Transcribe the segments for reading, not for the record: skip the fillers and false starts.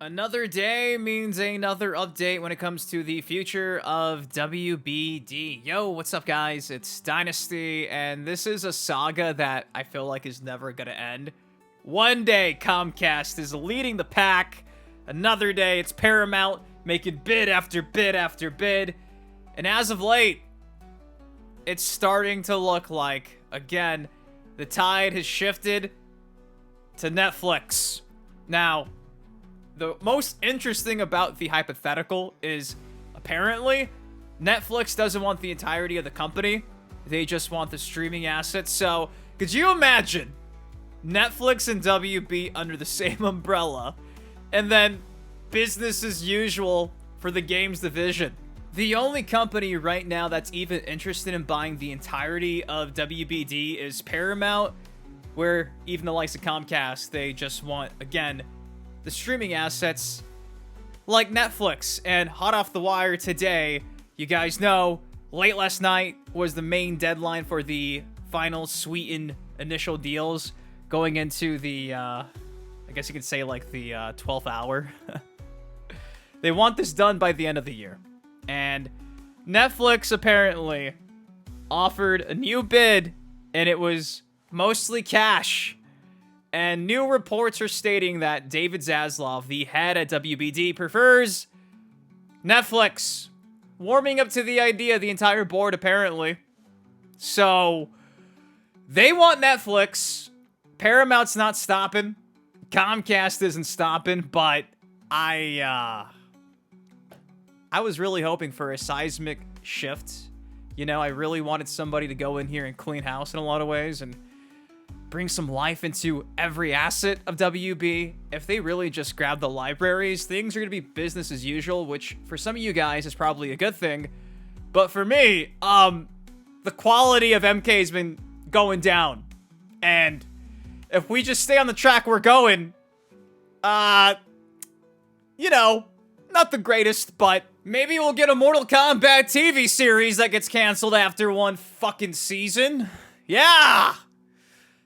Another day means another update when it comes to the future of WBD. Yo, what's up, guys? It's Dynasty, and this is a saga that I feel like is never gonna end. One day, Comcast is leading the pack. Another day, it's Paramount making bid after bid after bid. And as of late, it's starting to look like, again, the tide has shifted to Netflix. Now, the most interesting about the hypothetical is apparently Netflix doesn't want the entirety of the company. They just want the streaming assets. So, could you imagine Netflix and WB under the same umbrella and then business as usual for the games division? The only company right now that's even interested in buying the entirety of WBD is Paramount, where even the likes of Comcast, they just want, again, the streaming assets like Netflix. And hot off the wire today, you guys know, late last night was the main deadline for the final sweetened initial deals going into the, I guess you could say like the 12th hour. They want this done by the end of the year. And Netflix apparently offered a new bid, and it was mostly cash. And new reports are stating that David Zaslav, the head at WBD, prefers Netflix. Warming up to the idea, the entire board, apparently. So, they want Netflix. Paramount's not stopping. Comcast isn't stopping, but I was really hoping for a seismic shift. You know, I really wanted somebody to go in here and clean house in a lot of ways and bring some life into every asset of WB. If they really just grab the libraries, things are going to be business as usual, which for some of you guys is probably a good thing. But for me, the quality of MK has been going down. And if we just stay on the track we're going, you know, not the greatest, but maybe we'll get a Mortal Kombat TV series that gets canceled after one fucking season. Yeah!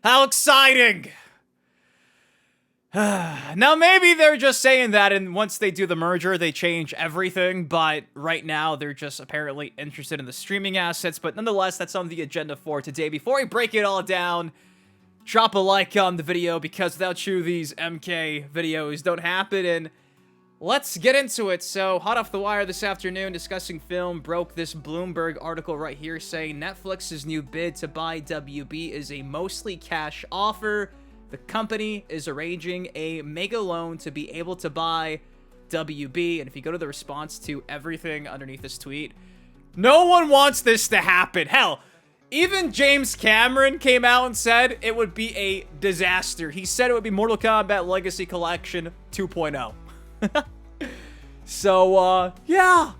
How exciting! Now, maybe they're just saying that, and once they do the merger, they change everything, but right now, they're just apparently interested in the streaming assets, but nonetheless, that's on the agenda for today. Before we break it all down, drop a like on the video, because without you, these MK videos don't happen, and let's get into it. So, hot off the wire this afternoon, discussing film, broke this Bloomberg article right here saying Netflix's new bid to buy WB is a mostly cash offer. The company is arranging a mega loan to be able to buy WB. And if you go to the response to everything underneath this tweet, no one wants this to happen. Hell, even James Cameron came out and said it would be a disaster. He said it would be Mortal Kombat Legacy Collection 2.0. So, yeah,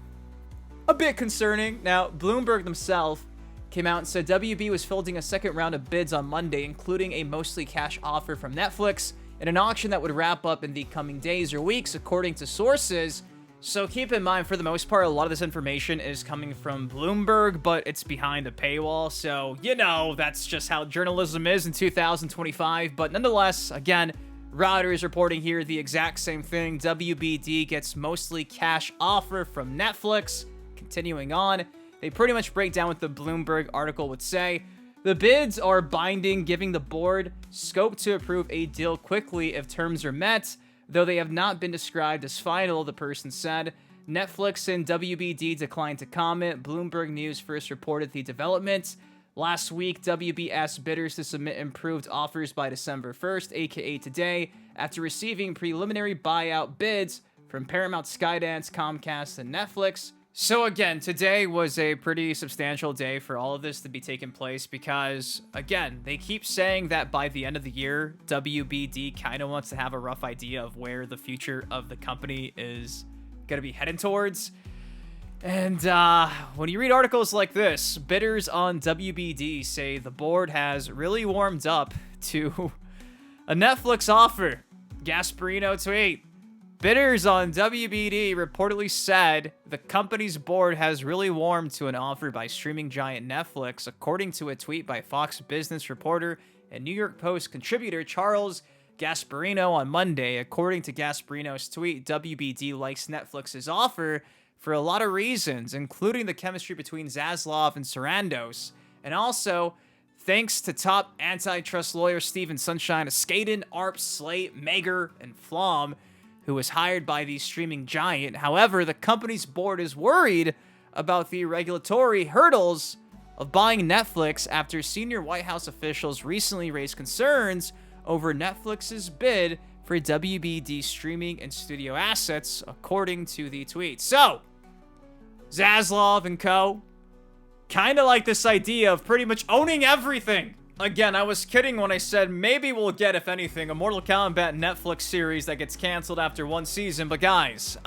a bit concerning. Now, Bloomberg themselves came out and said WB was fielding a second round of bids on Monday, including a mostly cash offer from Netflix in an auction that would wrap up in the coming days or weeks, according to sources. So keep in mind, for the most part, a lot of this information is coming from Bloomberg, but it's behind a paywall. So, you know, that's just how journalism is in 2025. But nonetheless, again, Reuters reporting here the exact same thing. WBD gets mostly cash offer from Netflix. Continuing on, they pretty much break down what the Bloomberg article would say. The bids are binding, giving the board scope to approve a deal quickly if terms are met, though they have not been described as final, the person said. Netflix and WBD declined to comment. Bloomberg News first reported the development last week. WB asked bidders to submit improved offers by December 1st, aka today, after receiving preliminary buyout bids from Paramount, Skydance, Comcast, and Netflix. So again, today was a pretty substantial day for all of this to be taking place because, again, they keep saying that by the end of the year, WBD kind of wants to have a rough idea of where the future of the company is going to be heading towards. And when you read articles like this, bidders on WBD say the board has really warmed up to a Netflix offer. Gasparino tweet. Bidders on WBD reportedly said the company's board has really warmed to an offer by streaming giant Netflix, according to a tweet by Fox Business reporter and New York Post contributor Charles Gasparino on Monday. According to Gasparino's tweet, WBD likes Netflix's offer for a lot of reasons, including the chemistry between Zaslav and Sarandos, and also thanks to top antitrust lawyer Steven Sunshine, Skaden, Arp, Slate, Mager, and Flom, who was hired by the streaming giant. However, the company's board is worried about the regulatory hurdles of buying Netflix after senior White House officials recently raised concerns over Netflix's bid for WBD streaming and studio assets, according to the tweet. So, Zaslav and co. kind of like this idea of pretty much owning everything. Again, I was kidding when I said maybe we'll get, if anything, a Mortal Kombat Netflix series that gets canceled after one season. But guys,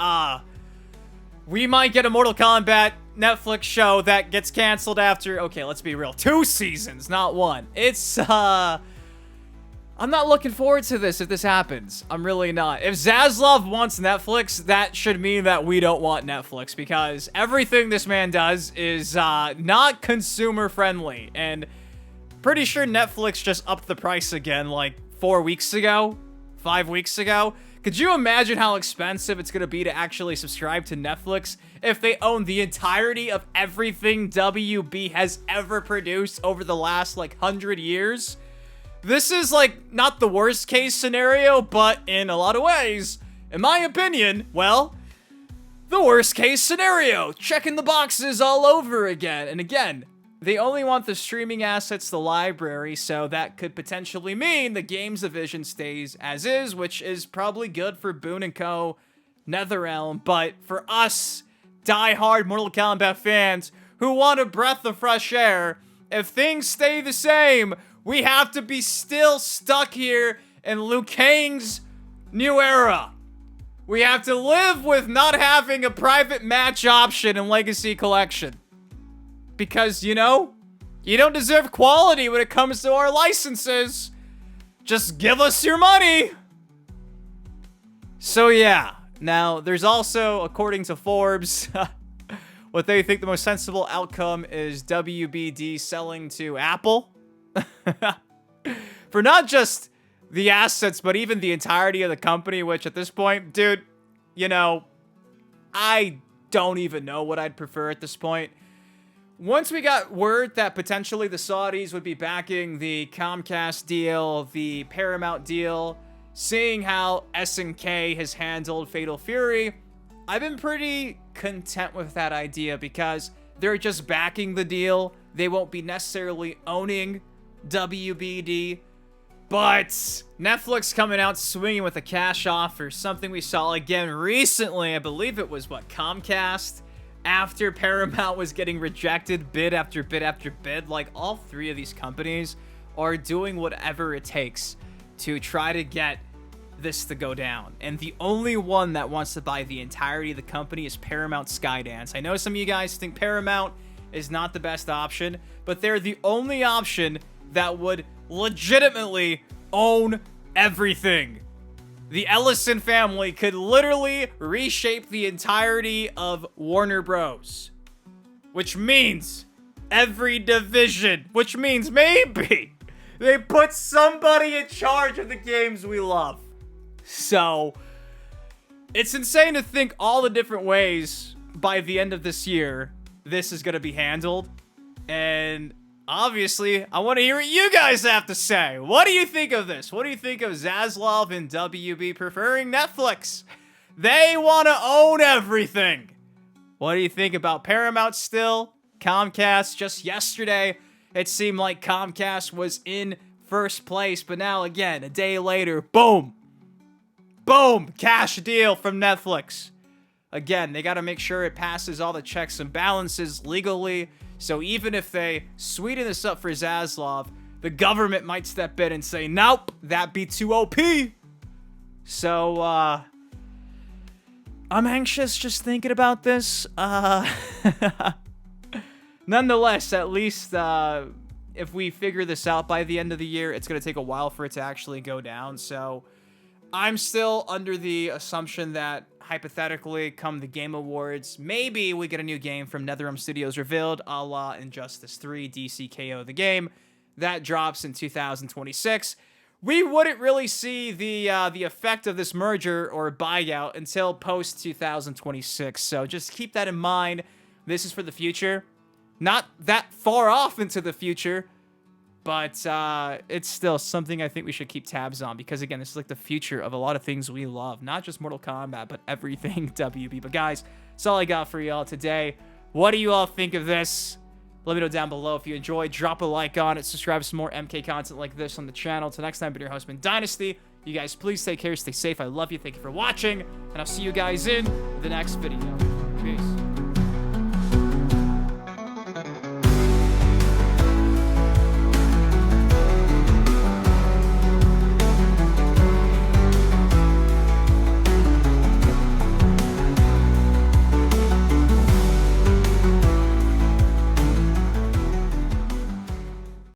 we might get a Mortal Kombat Netflix show that gets canceled after, okay, let's be real, 2 seasons, not 1. It's, I'm not looking forward to this if this happens. I'm really not. If Zaslav wants Netflix, that should mean that we don't want Netflix, because everything this man does is not consumer friendly. And pretty sure Netflix just upped the price again like 4 weeks ago, 5 weeks ago. Could you imagine how expensive it's going to be to actually subscribe to Netflix if they own the entirety of everything WB has ever produced over the last like 100 years? This is, like, not the worst case scenario, but in a lot of ways, in my opinion, well, the worst case scenario. Checking the boxes all over again. And again, they only want the streaming assets, the library, so that could potentially mean the games division stays as is, which is probably good for Boon & Co., NetherRealm, but for us, die-hard Mortal Kombat fans who want a breath of fresh air, if things stay the same, we have to be still stuck here in Liu Kang's new era. We have to live with not having a private match option in Legacy Collection. Because, you know, you don't deserve quality when it comes to our licenses. Just give us your money. So yeah, now there's also, according to Forbes, what they think the most sensible outcome is WBD selling to Apple. For not just the assets, but even the entirety of the company, which at this point, dude, you know, I don't even know what I'd prefer at this point. Once we got word that potentially the Saudis would be backing the Comcast deal, the Paramount deal, seeing how SNK has handled Fatal Fury, I've been pretty content with that idea because they're just backing the deal. They won't be necessarily owning WBD, but Netflix coming out swinging with a cash offer, something we saw again recently. I believe it was, what, Comcast? After Paramount was getting rejected bid after bid after bid. Like, all 3 of these companies are doing whatever it takes to try to get this to go down. And the only one that wants to buy the entirety of the company is Paramount Skydance. I know some of you guys think Paramount is not the best option, but they're the only option that would legitimately own everything. The Ellison family could literally reshape the entirety of Warner Bros. Which means every division. Which means maybe they put somebody in charge of the games we love. So, it's insane to think all the different ways by the end of this year this is going to be handled. And obviously, I want to hear what you guys have to say. What do you think of this? What do you think of Zaslav and WB preferring Netflix? They want to own everything. What do you think about Paramount still? Comcast, just yesterday, it seemed like Comcast was in first place. But now, again, a day later, boom. Boom, cash deal from Netflix. Again, they got to make sure it passes all the checks and balances legally. So even if they sweeten this up for Zaslav, the government might step in and say, nope, that'd be too OP. So, I'm anxious just thinking about this. Nonetheless, at least, if we figure this out by the end of the year, it's going to take a while for it to actually go down. So, I'm still under the assumption that, hypothetically, come the Game Awards, maybe we get a new game from NetherRealm Studios revealed, a la Injustice 3, DCKO the game. That drops in 2026. we wouldn't really see the effect of this merger or buyout until post 2026. So just keep that in mind. This is for the future, not that far off into the future, but it's still something I think we should keep tabs on, because again, this is like the future of a lot of things we love, not just Mortal Kombat, but everything WB. But guys, that's all I got for y'all today. What do you all think of this? Let me know down below. If you enjoyed, drop a like on it. Subscribe to some more MK content like this on the channel. Till next time, been your host, Dynasty. You guys, please take care, stay safe. I love you. Thank you for watching, and I'll see you guys in the next video. Peace.